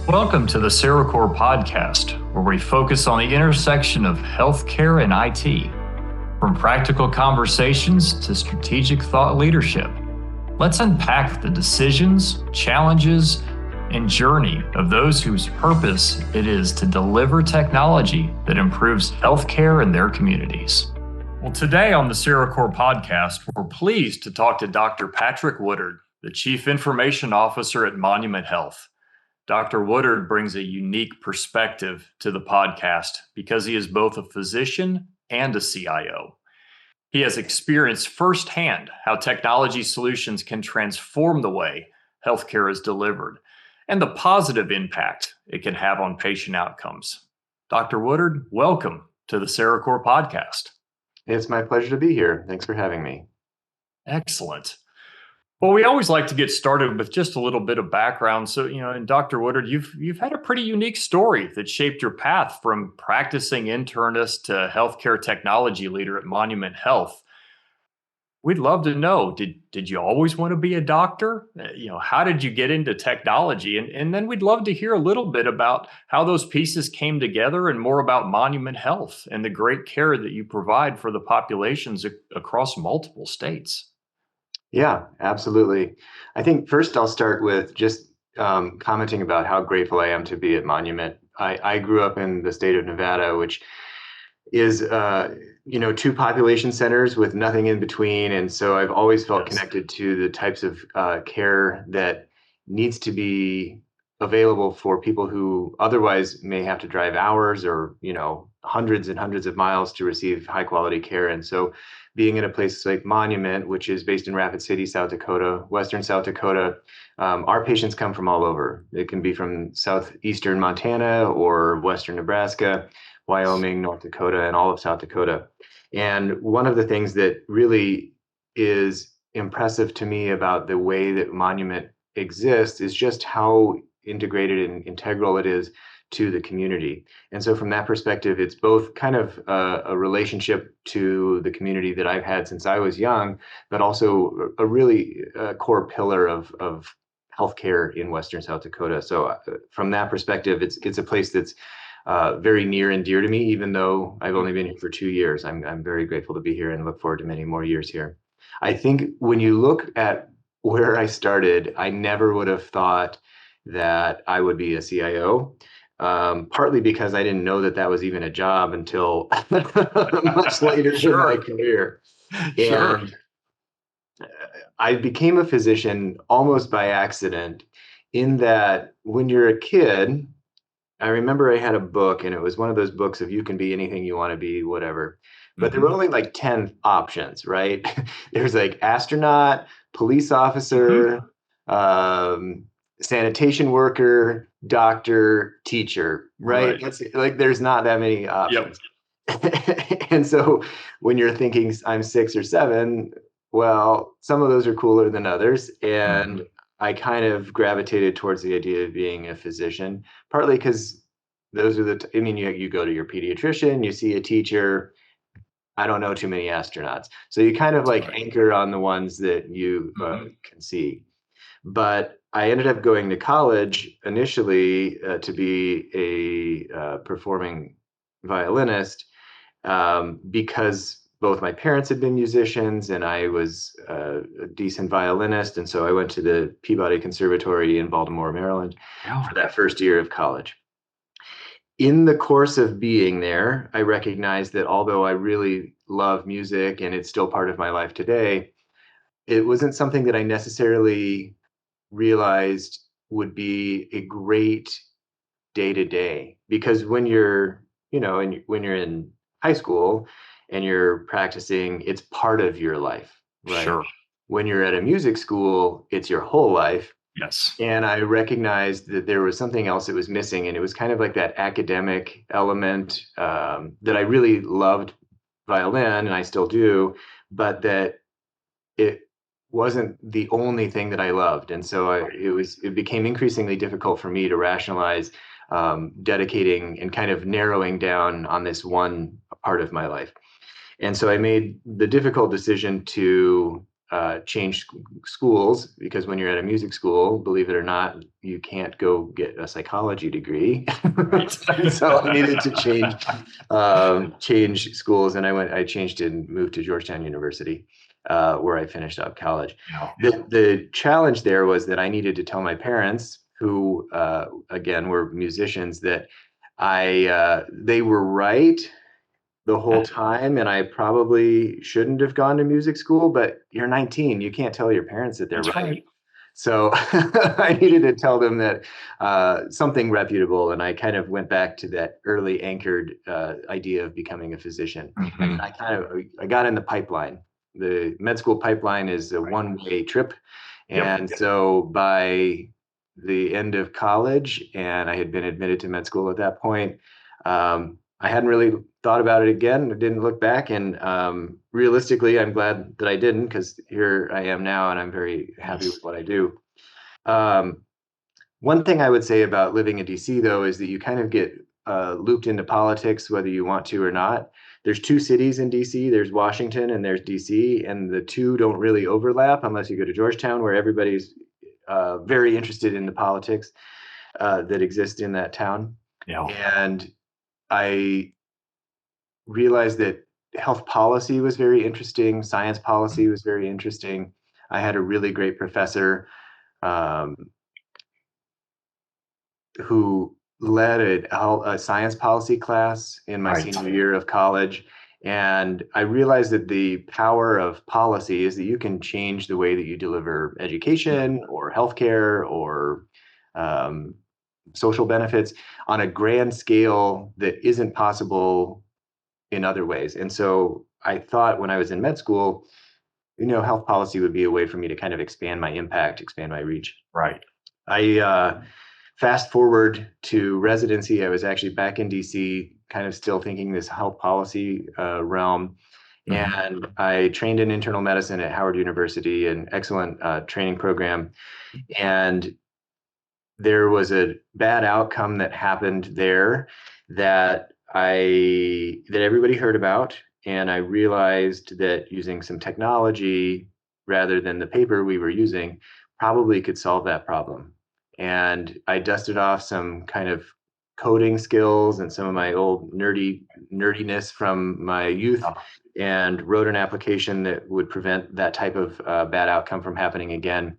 Welcome to the CereCore podcast, where we focus on the intersection of healthcare and IT. From practical conversations to strategic thought leadership, let's unpack the decisions, challenges, and journey of those whose purpose it is to deliver technology that improves healthcare in their communities. Well, today on the CereCore podcast, we're pleased to talk to Dr. Patrick Woodard, the Chief Information Officer at Monument Health. Dr. Woodard brings a unique perspective to the podcast because he is both a physician and a CIO. He has experienced firsthand how technology solutions can transform the way healthcare is delivered and the positive impact it can have on patient outcomes. Dr. Woodard, welcome to the CereCore podcast. It's my pleasure to be here. Thanks for having me. Excellent. Well, we always like to get started with just a little bit of background. So, and Dr. Woodard, you've had a pretty unique story that shaped your path from practicing internist to healthcare technology leader at Monument Health. We'd love to know, did you always want to be a doctor? How did you get into technology? And then we'd love to hear a little bit about how those pieces came together and more about Monument Health and the great care that you provide for the populations across multiple states. Yeah, absolutely. I think first I'll start with just commenting about how grateful I am to be at Monument. I grew up in the state of Nevada, which is, two population centers with nothing in between. And so I've always felt connected to the types of care that needs to be available for people who otherwise may have to drive hours or, hundreds and hundreds of miles to receive high quality care. And so being in a place like Monument, which is based in Rapid City, South Dakota, Western South Dakota, our patients come from all over. It can be from southeastern Montana or Western Nebraska, Wyoming, North Dakota, and all of South Dakota. And one of the things that really is impressive to me about the way that Monument exists is just how integrated and integral it is to the community. And so from that perspective, it's both kind of a relationship to the community that I've had since I was young, but also a really core pillar of healthcare in Western South Dakota. So from that perspective, it's a place that's very near and dear to me, even though I've only been here for 2 years. I'm very grateful to be here and look forward to many more years here. I think when you look at where I started, I never would have thought that I would be a CIO. Partly because I didn't know that was even a job until much later in my career. Sure. And I became a physician almost by accident, in that when you're a kid, I remember I had a book, and it was one of those books of you can be anything you want to be, whatever. But there were only like 10 options, right? There's like astronaut, police officer, sanitation worker, doctor, teacher, right? That's like, there's not that many options. Yep. And so when you're thinking I'm 6 or 7, well, some of those are cooler than others. And I kind of gravitated towards the idea of being a physician, partly because those are you go to your pediatrician, you see a teacher. I don't know too many astronauts. So you kind of like anchor on the ones that you can see. But I ended up going to college initially to be a performing violinist because both my parents had been musicians and I was a decent violinist. And so I went to the Peabody Conservatory in Baltimore, Maryland for that first year of college. In the course of being there, I recognized that although I really love music and it's still part of my life today, it wasn't something that I necessarily realized would be a great day-to-day, because when you're when you're in high school and you're practicing, it's part of your life, right? Sure. When you're at a music school, it's your whole life. Yes. And I recognized that there was something else that was missing, and it was kind of like that academic element that I really loved violin, and I still do, but that it wasn't the only thing that I loved. And so it became increasingly difficult for me to rationalize dedicating and kind of narrowing down on this one part of my life. And so I made the difficult decision to change schools, because when you're at a music school, believe it or not, you can't go get a psychology degree. Right. So I needed to change schools, and I changed and moved to Georgetown University, where I finished up college. Yeah. The challenge there was that I needed to tell my parents, who again were musicians, that they were right the whole time, and I probably shouldn't have gone to music school. But you're 19, you can't tell your parents that they're That's right. So I needed to tell them that something reputable, and I kind of went back to that early anchored idea of becoming a physician. Mm-hmm. And I got in the pipeline. The med school pipeline is a one-way trip, and so by the end of college, and I had been admitted to med school at that point, I hadn't really thought about it again. I didn't look back, and realistically, I'm glad that I didn't, because here I am now, and I'm very happy with what I do. One thing I would say about living in DC, though, is that you kind of get looped into politics whether you want to or not. There's two cities in DC. There's Washington and there's DC, and the two don't really overlap unless you go to Georgetown, where everybody's very interested in the politics that exist in that town. Yeah. And I realized that health policy was very interesting. Science policy was very interesting. I had a really great professor who led a science policy class in my senior year of college. And I realized that the power of policy is that you can change the way that you deliver education or healthcare or social benefits on a grand scale that isn't possible in other ways. And so I thought, when I was in med school, health policy would be a way for me to kind of expand my impact, expand my reach. Right. I fast forward to residency. I was actually back in DC, kind of still thinking this health policy realm. Mm-hmm. And I trained in internal medicine at Howard University, an excellent training program. And there was a bad outcome that happened there that everybody heard about. And I realized that using some technology rather than the paper we were using probably could solve that problem. And I dusted off some kind of coding skills and some of my old nerdiness from my youth, and wrote an application that would prevent that type of bad outcome from happening again.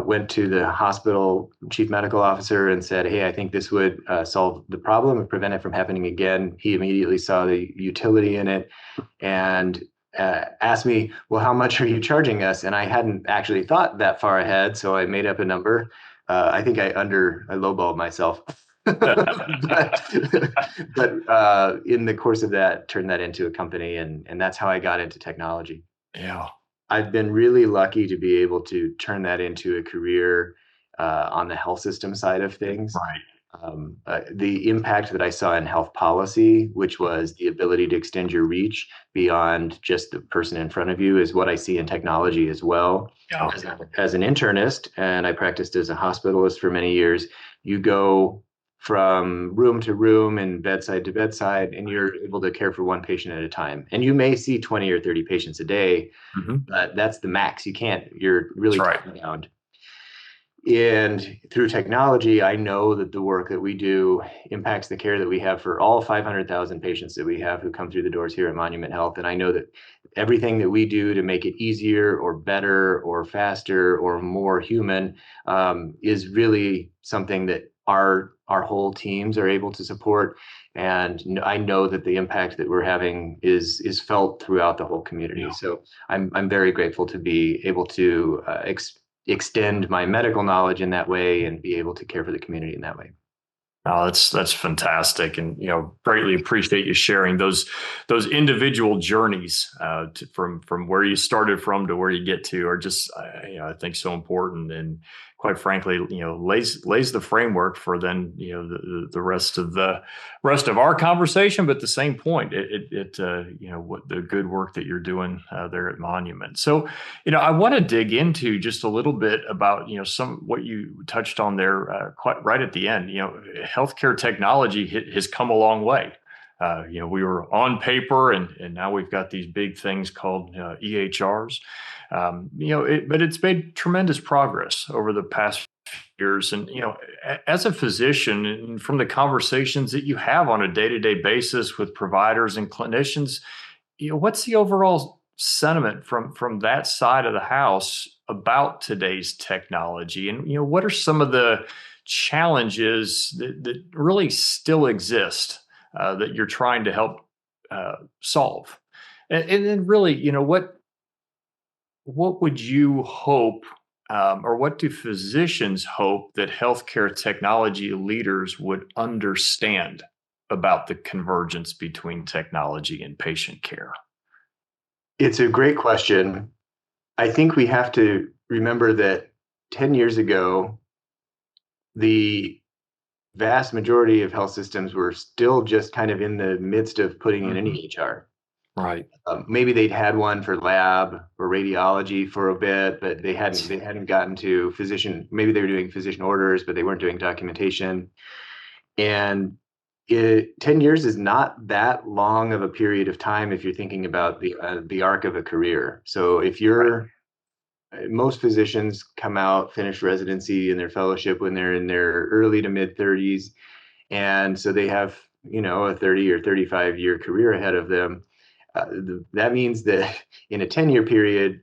Went to the hospital chief medical officer and said, hey, I think this would solve the problem and prevent it from happening again. He immediately saw the utility in it and asked me, well, how much are you charging us? And I hadn't actually thought that far ahead, so I made up a number. I think I lowballed myself. but in the course of that, turned that into a company, and that's how I got into technology. Yeah. I've been really lucky to be able to turn that into a career on the health system side of things. Right. The impact that I saw in health policy, which was the ability to extend your reach beyond just the person in front of you, is what I see in technology as well. Yeah. As an internist, and I practiced as a hospitalist for many years, you go from room to room and bedside to bedside, and you're able to care for one patient at a time. And you may see 20 or 30 patients a day, but that's the max. You're really bound. And through technology, I know that the work that we do impacts the care that we have for all 500,000 patients that we have who come through the doors here at Monument Health. And I know that everything that we do to make it easier or better or faster or more human is really something that our whole teams are able to support. And I know that the impact that we're having is felt throughout the whole community. Yeah. So I'm very grateful to be able to extend my medical knowledge in that way and be able to care for the community in that way. Oh, that's fantastic, and greatly appreciate you sharing those individual journeys from where you started from to where you get to are just I think so important, and quite frankly lays the framework for then the rest of our conversation. But at the same point, it what the good work that you're doing there at Monument. So I want to dig into just a little bit about some what you touched on there quite right at the end. Healthcare technology has come a long way. We were on paper, and now we've got these big things called EHRs. But it's made tremendous progress over the past years. And, as a physician, and from the conversations that you have on a day-to-day basis with providers and clinicians, what's the overall sentiment from that side of the house about today's technology? And, what are some of the challenges that really still exist that you're trying to help solve? And then really, what would you hope, or what do physicians hope that healthcare technology leaders would understand about the convergence between technology and patient care? It's a great question. I think we have to remember that 10 years ago, the vast majority of health systems were still just kind of in the midst of putting in an EHR. Right. Maybe they'd had one for lab or radiology for a bit, but they hadn't gotten to physician. Maybe they were doing physician orders, but they weren't doing documentation. And 10 years is not that long of a period of time if you're thinking about the arc of a career. So if you're most physicians come out, finish residency and their fellowship when they're in their early to mid 30s, and so they have a 30 or 35-year career ahead of them. That means that in a 10-year period,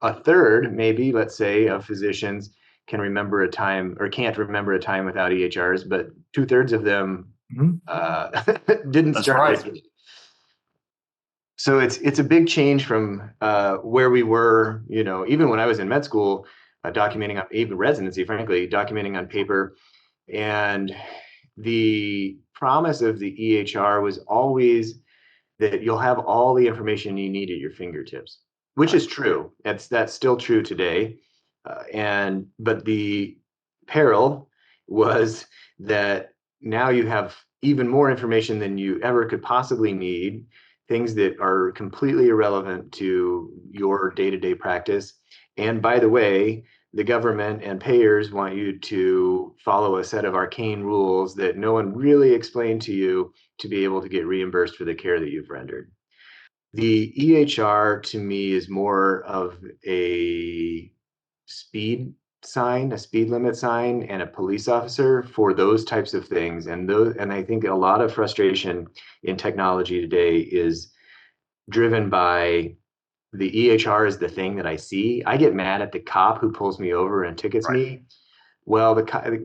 a third, maybe, let's say, of physicians can remember a time or can't remember a time without EHRs, but 2/3 of them didn't That's start right. this way. So it's a big change from where we were, even when I was in med school, documenting on even residency, frankly, documenting on paper. And the promise of the EHR was always that you'll have all the information you need at your fingertips, which is true. That's still true today. But the peril was that now you have even more information than you ever could possibly need, things that are completely irrelevant to your day-to-day practice. And by the way, the government and payers want you to follow a set of arcane rules that no one really explained to you to be able to get reimbursed for the care that you've rendered. The EHR to me is more of a speed sign, a speed limit sign, and a police officer for those types of things. And I think a lot of frustration in technology today is driven by the EHR is the thing that I see. I get mad at the cop who pulls me over and tickets me. Well,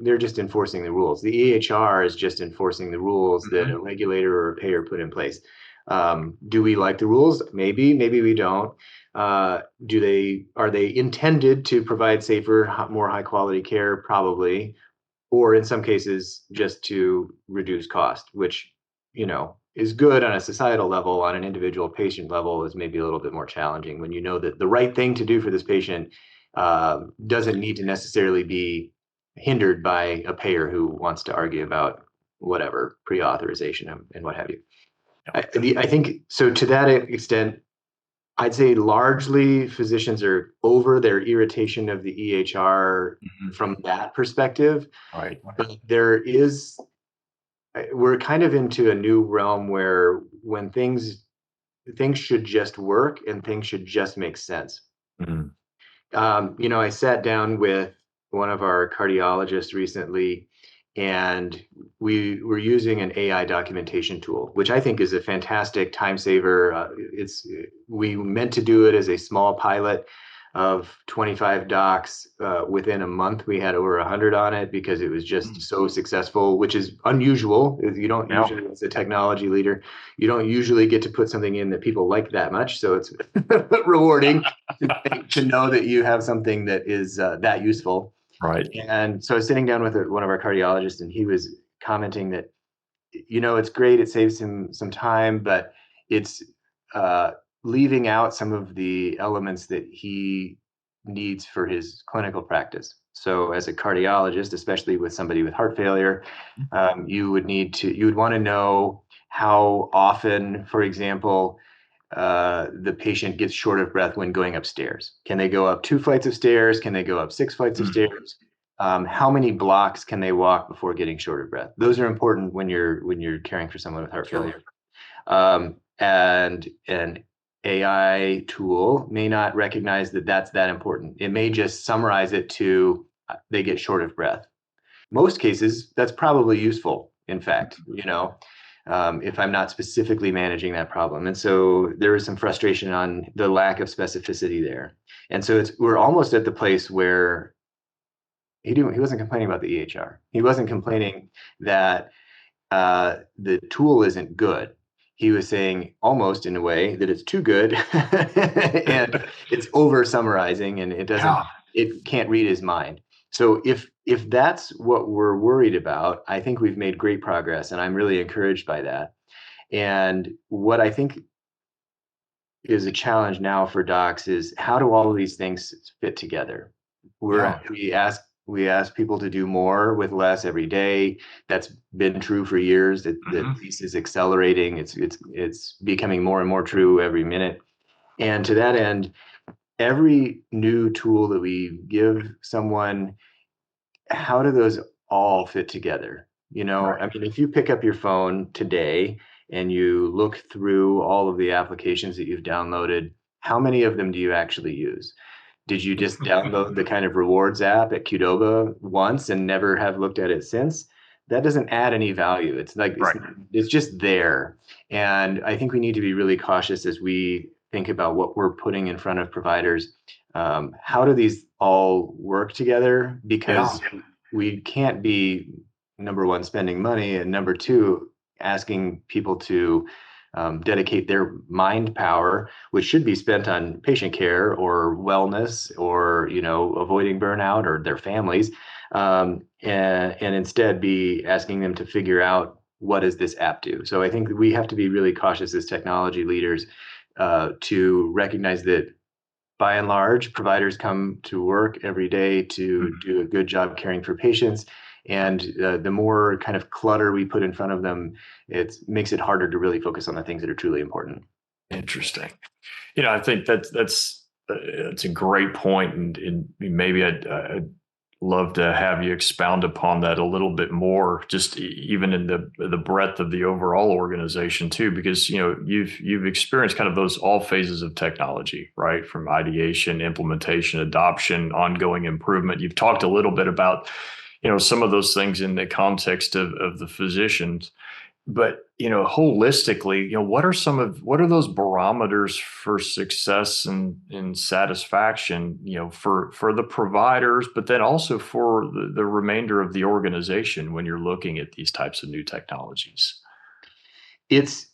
they're just enforcing the rules. The EHR is just enforcing the rules that a regulator or a payer put in place. Do we like the rules? Maybe we don't. Are they intended to provide safer, more high quality care? Probably. Or in some cases, just to reduce cost, which, is good on a societal level. On an individual patient level is maybe a little bit more challenging when you know that the right thing to do for this patient doesn't need to necessarily be hindered by a payer who wants to argue about whatever pre-authorization and what have you. I think so. To that extent, I'd say largely physicians are over their irritation of the EHR from that perspective. Right. But we're kind of into a new realm where when things should just work and things should just make sense. I sat down with one of our cardiologists recently, and we were using an AI documentation tool, which I think is a fantastic time saver. We meant to do it as a small pilot of 25 docs. Within a month, we had over 100 on it because it was just so successful, which is unusual. You don't usually, as a technology leader, you don't usually get to put something in that people like that much. So it's rewarding to know that you have something that is that useful. Right. And so I was sitting down with one of our cardiologists, and he was commenting that, it's great, it saves him some time, but it's leaving out some of the elements that he needs for his clinical practice. So as a cardiologist, especially with somebody with heart failure, you would want to know how often, for example, the patient gets short of breath when going upstairs. Can they go up 2 flights of stairs? Can they go up 6 flights of stairs? How many blocks can they walk before getting short of breath? Those are important when you're caring for someone with heart failure. And AI tool may not recognize that that's that important. It may just summarize it to they get short of breath. Most cases, that's probably useful, in fact, if I'm not specifically managing that problem. And so there is some frustration on the lack of specificity there. And so we're almost at the place where he wasn't complaining about the EHR. He wasn't complaining that the tool isn't good. He was saying almost in a way that it's too good and it's over summarizing and it can't read his mind. So if that's what we're worried about, I think we've made great progress and I'm really encouraged by that. And what I think is a challenge now for docs is how do all of these things fit together? We ask people to do more with less every day. That's been true for years. The piece is accelerating. It's becoming more and more true every minute. And to that end, every new tool that we give someone, how do those all fit together? I mean, if you pick up your phone today and you look through all of the applications that you've downloaded, how many of them do you actually use? Did you just download the kind of rewards app at Qdoba once and never have looked at it since? That doesn't add any value. It's like it's just there. And I think we need to be really cautious as we think about what we're putting in front of providers. How do these all work together? Because we can't be, number one, spending money, and number two, asking people to dedicate their mind power, which should be spent on patient care or wellness or avoiding burnout or their families, and instead be asking them to figure out what does this app do. So I think we have to be really cautious as technology leaders to recognize that by and large, providers come to work every day to do a good job caring for patients. And the more kind of clutter we put in front of them, it makes it harder to really focus on the things that are truly important. Interesting. I think that's a great point, and maybe I'd love to have you expound upon that a little bit more, just even in the breadth of the overall organization too, because you've experienced kind of those all phases of technology, right? From ideation, implementation, adoption, ongoing improvement. You've talked a little bit about some of those things in the context of the physicians, but holistically, what are those barometers for success and satisfaction, for the providers, but then also for the remainder of the organization when you're looking at these types of new technologies? It's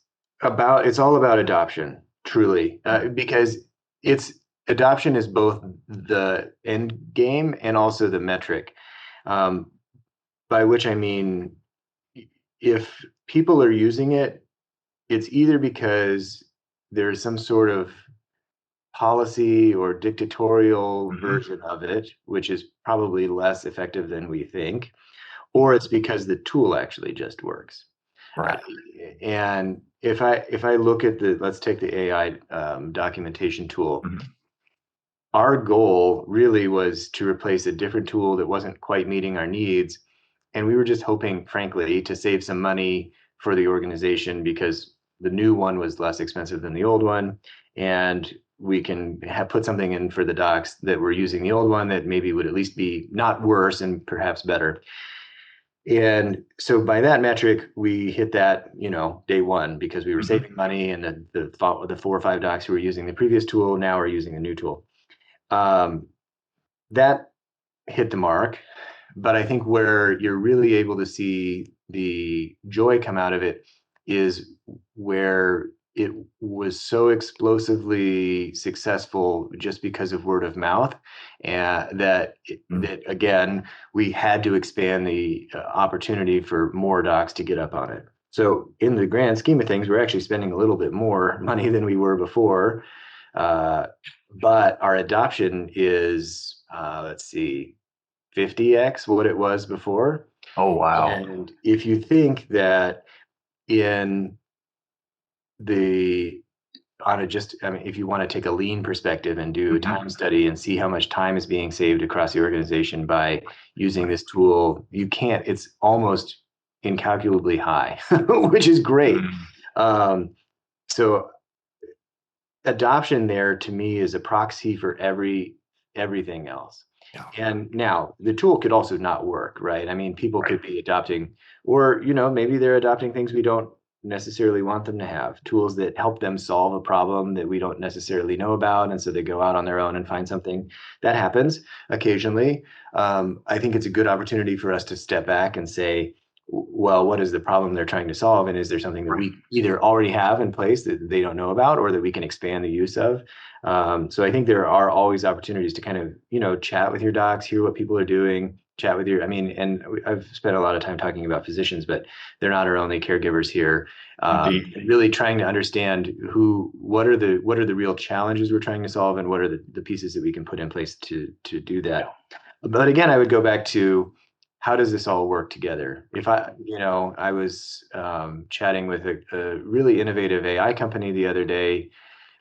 all about adoption, truly, because adoption is both the end game and also the metric. By which I mean, if people are using it, it's either because there's some sort of policy or dictatorial version of it, which is probably less effective than we think, or it's because the tool actually just works. Right. And if I look at let's take the AI documentation tool. Our goal really was to replace a different tool that wasn't quite meeting our needs. And we were just hoping, frankly, to save some money for the organization because the new one was less expensive than the old one. And we can put something in for the docs that were using the old one that maybe would at least be not worse and perhaps better. And so by that metric, we hit that, day one because we were saving money, and the 4 or 5 docs who were using the previous tool now are using the new tool. That hit the mark, but I think where you're really able to see the joy come out of it is where it was so explosively successful just because of word of mouth, and that again, we had to expand the opportunity for more docs to get up on it. So in the grand scheme of things, we're actually spending a little bit more money than we were before. But our adoption is, 50x what it was before. Oh, wow. And if you think that if you want to take a lean perspective and do a time study and see how much time is being saved across the organization by using this tool, it's almost incalculably high, which is great. So adoption there to me is a proxy for everything else. Yeah. And now the tool could also not work, right? I mean, people Right. could be adopting, or maybe they're adopting things we don't necessarily want them to have, tools that help them solve a problem that we don't necessarily know about, and so they go out on their own and find something. That happens occasionally. I think it's a good opportunity for us to step back and say, well, what is the problem they're trying to solve? And is there something that Right. we either already have in place that they don't know about or that we can expand the use of? So I think there are always opportunities to kind of, chat with your docs, hear what people are doing, chat with I mean, and I've spent a lot of time talking about physicians, but they're not our only caregivers here. Indeed. Really trying to understand what are the real challenges we're trying to solve, and what are the pieces that we can put in place to do Yeah. that. But again, I would go back to, how does this all work together? If I was chatting with a really innovative AI company the other day,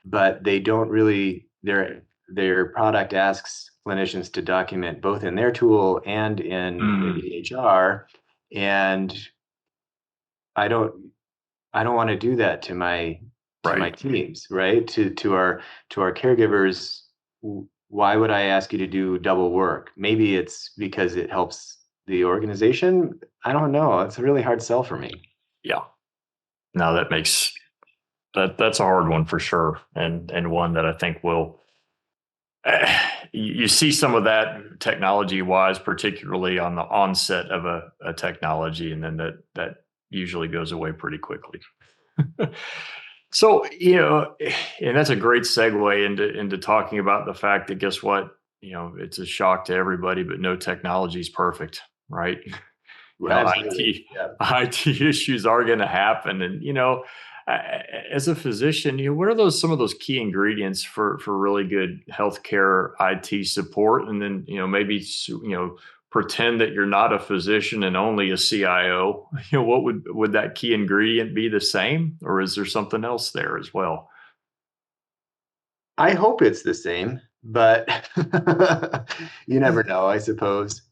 but they don't really, their product asks clinicians to document both in their tool and in the Mm, EHR, and I don't want to do that to my right. teams, right? To our caregivers. Why would I ask you to do double work? Maybe it's because it helps the organization. I don't know. It's a really hard sell for me. Yeah. No, that's a hard one for sure, and one that I think will. You see some of that technology wise, particularly on the onset of a technology, and then that usually goes away pretty quickly. So, and that's a great segue into talking about the fact that, guess what? It's a shock to everybody, but no technology is perfect, right? Well, absolutely. IT Yeah. IT issues are going to happen, and as a physician, what are some of those key ingredients for really good healthcare IT support? And then maybe pretend that you're not a physician and only a CIO. What would that key ingredient be the same, or is there something else there as well? I hope it's the same, but you never know, I suppose.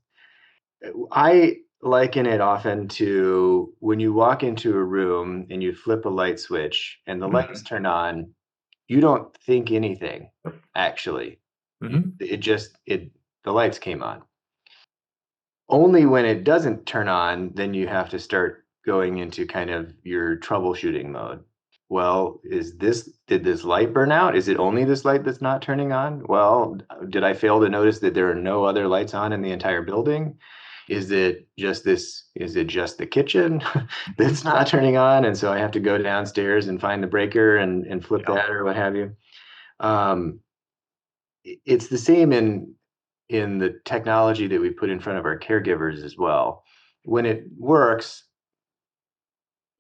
I liken it often to when you walk into a room and you flip a light switch and the lights Mhm. turn on, you don't think anything, actually. Mhm. The lights came on. Only when it doesn't turn on, then you have to start going into kind of your troubleshooting mode. Well, did this light burn out? Is it only this light that's not turning on? Well, did I fail to notice that there are no other lights on in the entire building? Is it just the kitchen that's not turning on? And so I have to go downstairs and find the breaker and flip Yeah. that or what have you. Um, it's the same in the technology that we put in front of our caregivers as well. When it works,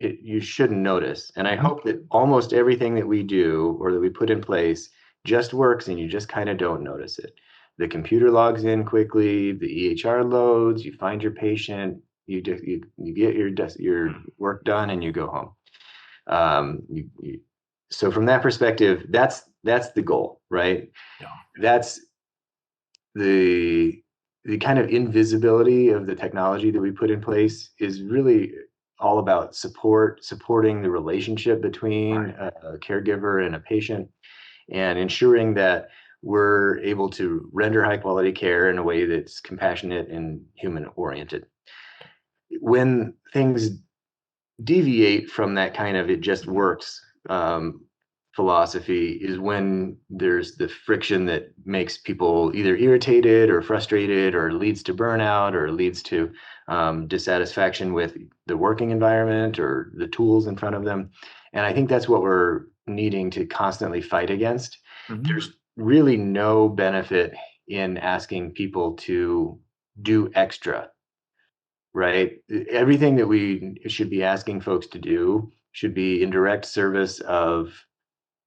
you shouldn't notice. And I Mhm. hope that almost everything that we do or that we put in place just works and you just kind of don't notice it. The computer logs in quickly, the EHR loads, you find your patient, you get your Mm. work done and you go home. So from that perspective, that's the goal, right? Yeah. That's the kind of invisibility of the technology that we put in place is really all about supporting the relationship between Right. a caregiver and a patient, and ensuring that we're able to render high quality care in a way that's compassionate and human oriented. When things deviate from that kind of it just works philosophy is when there's the friction that makes people either irritated or frustrated or leads to burnout or leads to dissatisfaction with the working environment or the tools in front of them. And I think that's what we're needing to constantly fight against. Mhm. There's really no benefit in asking people to do extra, right? Everything that we should be asking folks to do should be in direct service of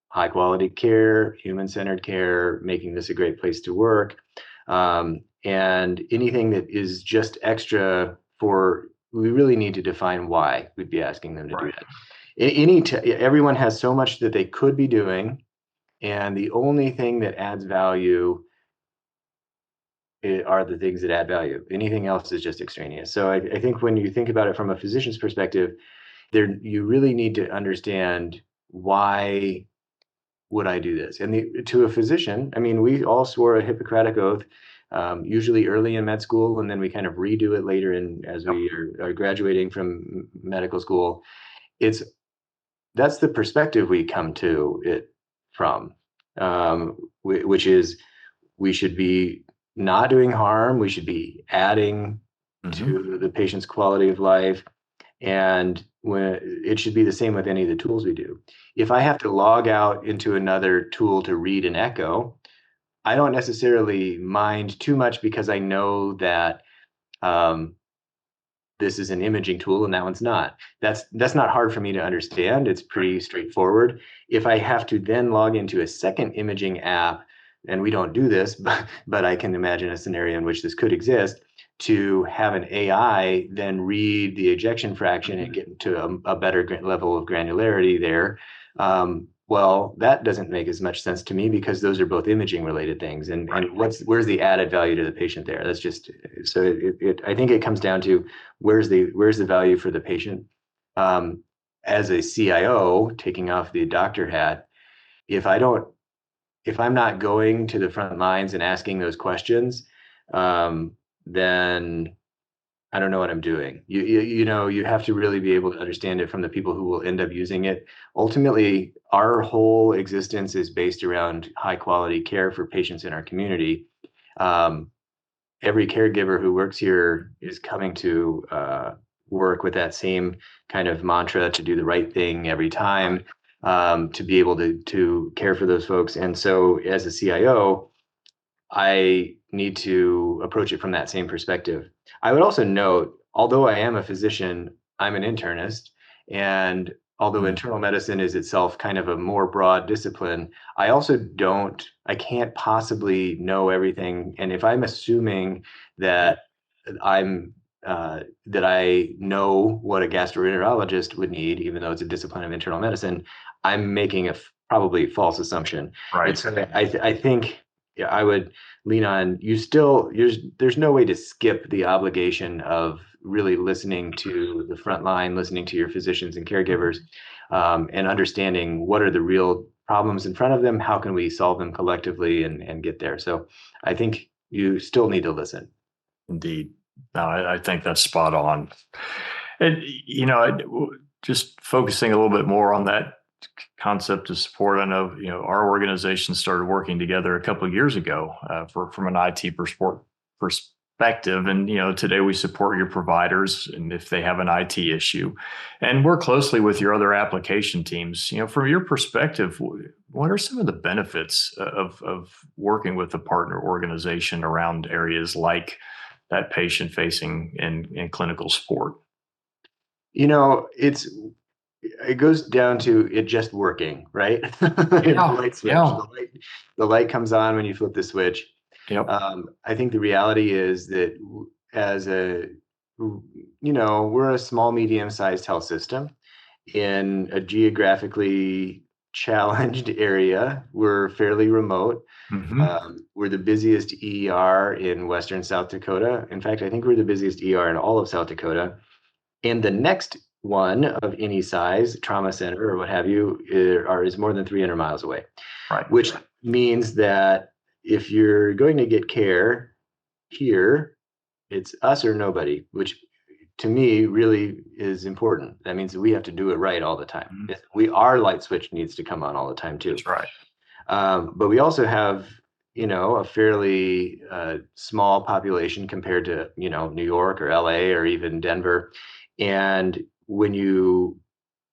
high quality care, human centered care, making this a great place to work. And anything that is just extra we really need to define why we'd be asking them to do Right. that. Everyone has so much that they could be doing, and the only thing that adds value are the things that add value. Anything else is just extraneous. So I think when you think about it from a physician's perspective, you really need to understand why would I do this? And to a physician, I mean, we all swore a Hippocratic oath, usually early in med school, and then we kind of redo it later as Yep. we are graduating from medical school. It's That's the perspective we come to it from, which is we should be not doing harm. We should be adding Mm-hmm. to the patient's quality of life. And when it should be the same with any of the tools we do. If I have to log out into another tool to read an echo, I don't necessarily mind too much because I know that um, this is an imaging tool and that one's not. That's not hard for me to understand. It's pretty straightforward. If I have to then log into a second imaging app, and we don't do this, but I can imagine a scenario in which this could exist, to have an AI then read the ejection fraction and get to a better level of granularity there. Well, that doesn't make as much sense to me because those are both imaging related things. And where's the added value to the patient there? That's just so I think it comes down to where's the value for the patient. As a CIO, taking off the doctor hat, if I'm not going to the front lines and asking those questions, then I don't know what I'm doing. You have to really be able to understand it from the people who will end up using it. Ultimately, our whole existence is based around high quality care for patients in our community. Every caregiver who works here is coming to work with that same kind of mantra to do the right thing every time, to be able to care for those folks. And so as a CIO, I need to approach it from that same perspective. I would also note, although I am a physician, I'm an internist. And although internal medicine is itself kind of a more broad discipline, I can't possibly know everything. And if I'm assuming that I'm that I know what a gastroenterologist would need, even though it's a discipline of internal medicine, I'm making a probably false assumption. And so I think I would lean on you still. There's no way to skip the obligation of really listening to the front line, listening to your physicians and caregivers, and understanding what are the real problems in front of them. How can we solve them collectively and get there? So I think you still need to listen. Indeed. No, I think that's spot on. And, just focusing a little bit more on that concept of support. I know, our organization started working together a couple of years ago from an IT perspective. And, today we support your providers and if they have an IT issue and work closely with your other application teams. From your perspective, what are some of the benefits of working with a partner organization around areas like that patient facing and clinical support? It goes down to it just working, right? Yeah. The light switch. Yeah. The light comes on when you flip the switch. Yep. I think the reality is that we're a small, medium-sized health system in a geographically challenged area. We're fairly remote. Mm-hmm. We're the busiest ER in Western South Dakota. In fact, I think we're the busiest ER in all of South Dakota. And the next one of any size, trauma center or what have you, is more than 300 miles away. Right. Which means that if you're going to get care here, it's us or nobody, which to me really is important. That means that we have to do it right all the time. Mm-hmm. Our light switch needs to come on all the time too. That's right. But we also have, a fairly small population compared to, New York or LA or even Denver. And when you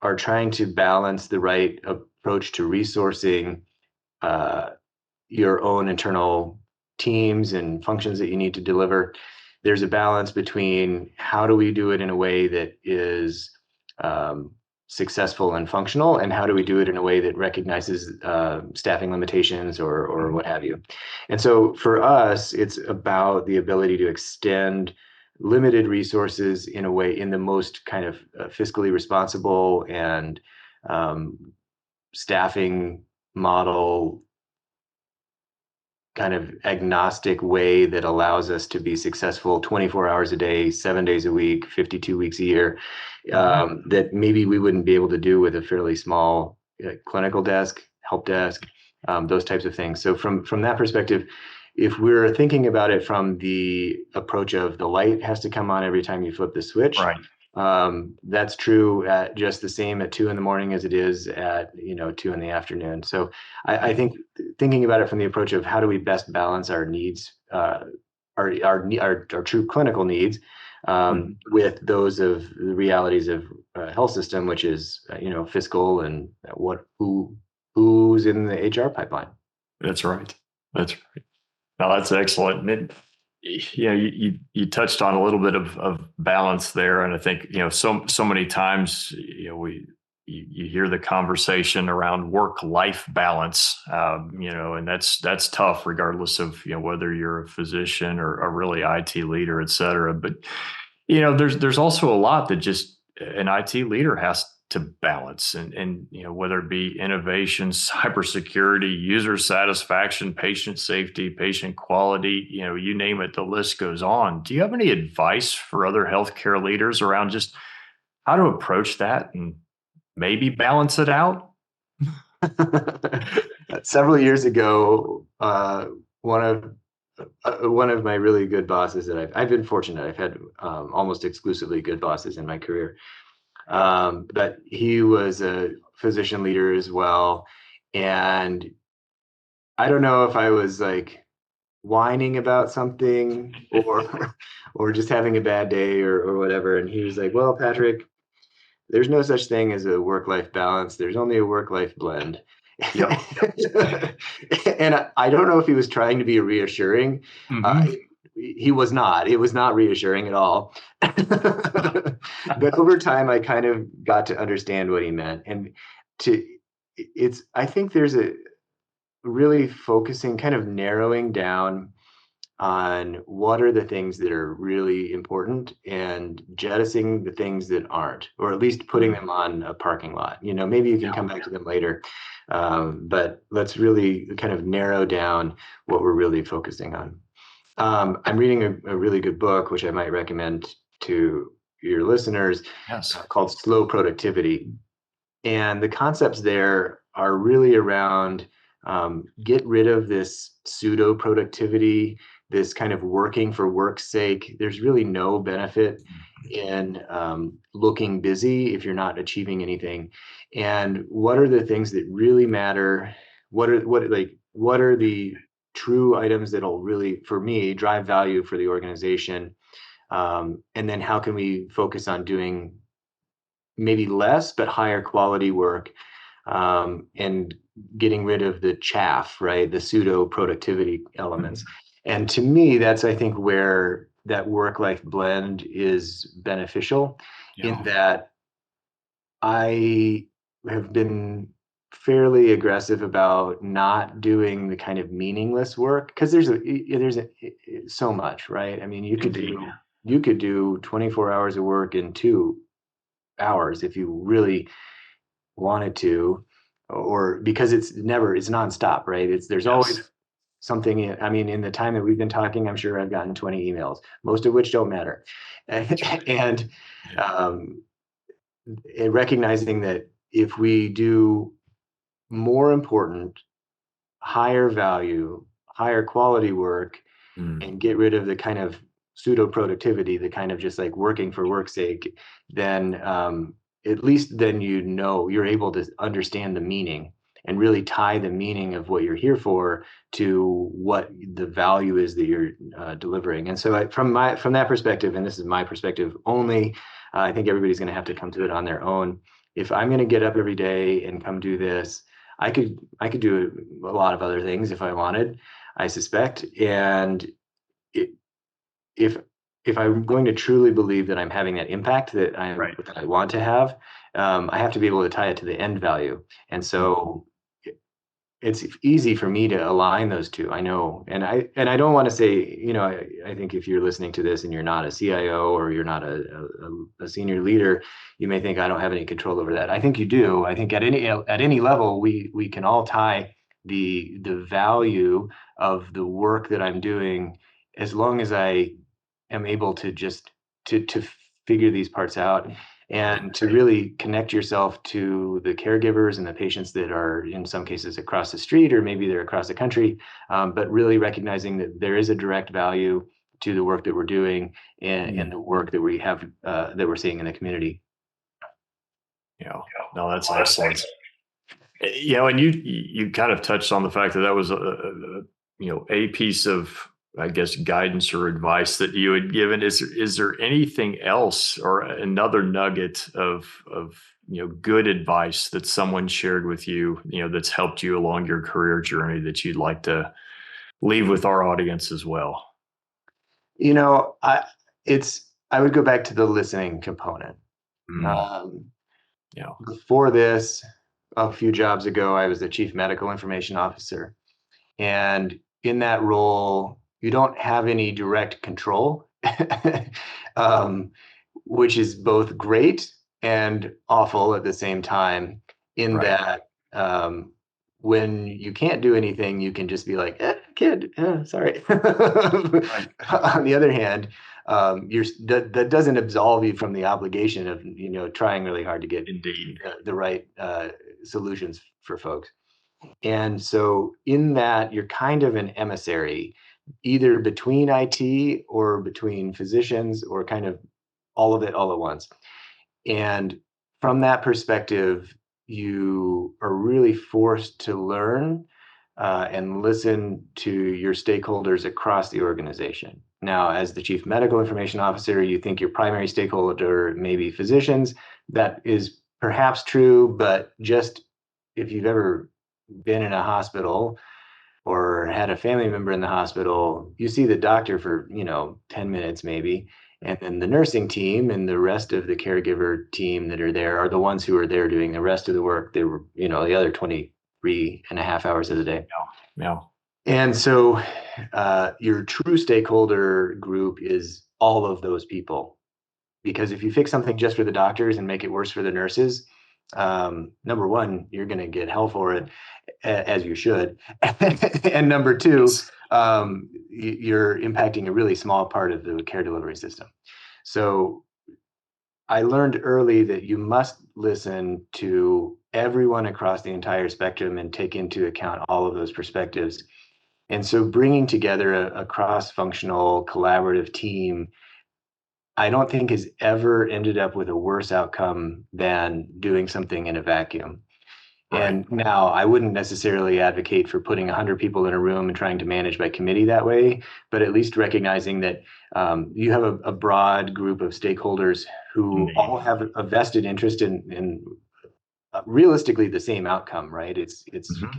are trying to balance the right approach to resourcing your own internal teams and functions that you need to deliver, there's a balance between how do we do it in a way that is successful and functional, and how do we do it in a way that recognizes staffing limitations or what have you. And so for us, it's about the ability to extend limited resources in the most kind of fiscally responsible and staffing model kind of agnostic way that allows us to be successful 24 hours a day, 7 days a week, 52 weeks a year, that maybe we wouldn't be able to do with a fairly small clinical desk. help desk, those types of things. So from that perspective, if we're thinking about it from the approach of the light has to come on every time you flip the switch, Right. that's true at just the same at 2 a.m. as it is at 2 p.m. So I think thinking about it from the approach of how do we best balance our needs, our true clinical needs, with those of the realities of health system, which is fiscal and who's in the HR pipeline. That's right. That's right. Now that's excellent. And you touched on a little bit of balance there, and I think so many times you hear the conversation around work-life balance, and that's tough, regardless of whether you're a physician or a really IT leader, et cetera. But there's also a lot that just an IT leader has to balance, and whether it be innovation, cybersecurity, user satisfaction, patient safety, patient quality, you name it, the list goes on. Do you have any advice for other healthcare leaders around just how to approach that and maybe balance it out? Several years ago, one of my really good bosses that I've been fortunate. I've had almost exclusively good bosses in my career. But he was a physician leader as well. And I don't know if I was like whining about something or just having a bad day or whatever. And he was like, well, Patrick, there's no such thing as a work-life balance. There's only a work-life blend. Yep. And I don't know if he was trying to be reassuring. He was not. It was not reassuring at all. But over time, I kind of got to understand what he meant. And I think there's a really focusing, kind of narrowing down on what are the things that are really important and jettisoning the things that aren't, or at least putting them on a parking lot. Maybe you can come back to them later. But let's really kind of narrow down what we're really focusing on. I'm reading a really good book, which I might recommend to your listeners, called Slow Productivity. And the concepts there are really around get rid of this pseudo productivity, this kind of working for work's sake. There's really no benefit in looking busy if you're not achieving anything. And what are the things that really matter? What are the true items that'll really, for me, drive value for the organization? And then how can we focus on doing maybe less but higher quality work, and getting rid of the chaff, right? The pseudo productivity elements. And to me, that's, I think, where that work-life blend is beneficial, in that I have been fairly aggressive about not doing the kind of meaningless work, because there's so much, right? I mean, you could do 24 hours of work in 2 hours if you really wanted to, or because it's nonstop, right? There's always something. I mean, in the time that we've been talking, I'm sure I've gotten 20 emails, most of which don't matter. And recognizing that if we do more important, higher value, higher quality work, and get rid of the kind of pseudo productivity, the kind of just like working for work's sake, then at least then you're able to understand the meaning and really tie the meaning of what you're here for to what the value is that you're delivering. And so from that perspective, and this is my perspective only, I think everybody's going to have to come to it on their own. If I'm going to get up every day and come do this, I could do a lot of other things if I wanted, I suspect. And if I'm going to truly believe that I'm having that impact that I want to have, I have to be able to tie it to the end value. And so it's easy for me to align those two. I know, and I don't want to say, I think if you're listening to this and you're not a CIO or you're not a senior leader, you may think I don't have any control over that. I think you do. I think at any level, we can all tie the value of the work that I'm doing, as long as I am able to just to figure these parts out. and to really connect yourself to the caregivers and the patients that are in some cases across the street, or maybe they're across the country, but really recognizing that there is a direct value to the work that we're doing and the work that we have that we're seeing in the community. Yeah, no, that's excellent. And you kind of touched on the fact that was a piece of, I guess, guidance or advice that you had given. Is there anything else or another nugget of good advice that someone shared with you, that's helped you along your career journey that you'd like to leave with our audience as well? I would go back to the listening component. Yeah. Before this, a few jobs ago, I was the chief medical information officer. And in that role, you don't have any direct control, which is both great and awful at the same time, in that when you can't do anything, you can just be like, kid, sorry. On the other hand, that doesn't absolve you from the obligation of trying really hard to get the right solutions for folks. And so in that, you're kind of an emissary, either between IT or between physicians, or kind of all of it all at once. And from that perspective, you are really forced to learn and listen to your stakeholders across the organization. Now, as the chief medical information officer, you think your primary stakeholder may be physicians. That is perhaps true, but just if you've ever been in a hospital or had a family member in the hospital, you see the doctor for 10 minutes maybe, and then the nursing team and the rest of the caregiver team that are there are the ones who are there doing the rest of the work. They were the other 23.5 hours of the day. Yeah. And so your true stakeholder group is all of those people, because if you fix something just for the doctors and make it worse for the nurses, number one, you're going to get hell for it, as you should. And number two, you're impacting a really small part of the care delivery system. So I learned early that you must listen to everyone across the entire spectrum and take into account all of those perspectives. And so bringing together a cross-functional collaborative team, I don't think has ever ended up with a worse outcome than doing something in a vacuum. Right. And now I wouldn't necessarily advocate for putting 100 people in a room and trying to manage by committee that way, but at least recognizing that you have a broad group of stakeholders who all have a vested interest in realistically the same outcome, right? It's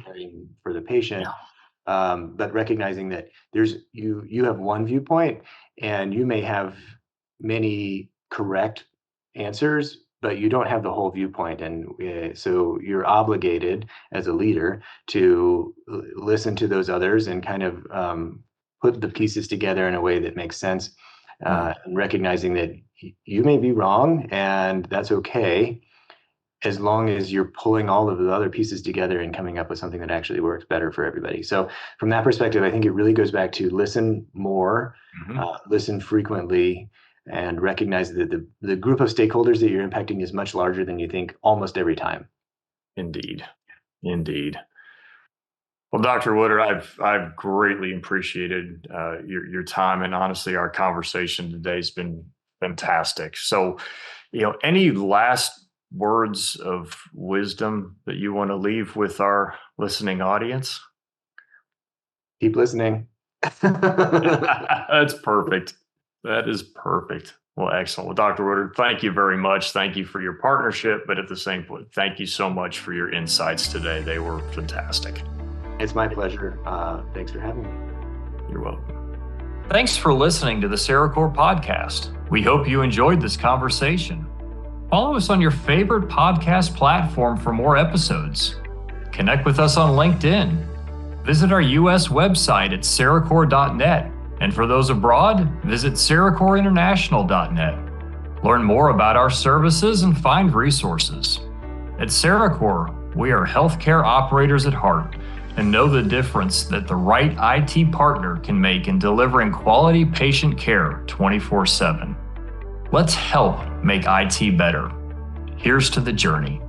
caring for the patient. Yeah. But recognizing that you have one viewpoint and you may have many correct answers, but you don't have the whole viewpoint. And so you're obligated as a leader to listen to those others and kind of put the pieces together in a way that makes sense, and recognizing that you may be wrong, and that's okay, as long as you're pulling all of the other pieces together and coming up with something that actually works better for everybody. So from that perspective, I think it really goes back to listen more, listen frequently, and recognize that the group of stakeholders that you're impacting is much larger than you think almost every time. Indeed. Well, Dr. Woodard, I've greatly appreciated your time, and honestly, our conversation today has been fantastic. So, any last words of wisdom that you want to leave with our listening audience? Keep listening. That's perfect. That is perfect. Well, excellent. Well, Dr. Woodard, thank you very much. Thank you for your partnership, but at the same point, thank you so much for your insights today. They were fantastic. It's my pleasure. Thanks for having me. You're welcome. Thanks for listening to the CereCore podcast. We hope you enjoyed this conversation. Follow us on your favorite podcast platform for more episodes. Connect with us on LinkedIn. Visit our U.S. website at CereCore.net. And for those abroad, visit CereCoreInternational.net. Learn more about our services and find resources. At CereCore, we are healthcare operators at heart and know the difference that the right IT partner can make in delivering quality patient care 24/7. Let's help make IT better. Here's to the journey.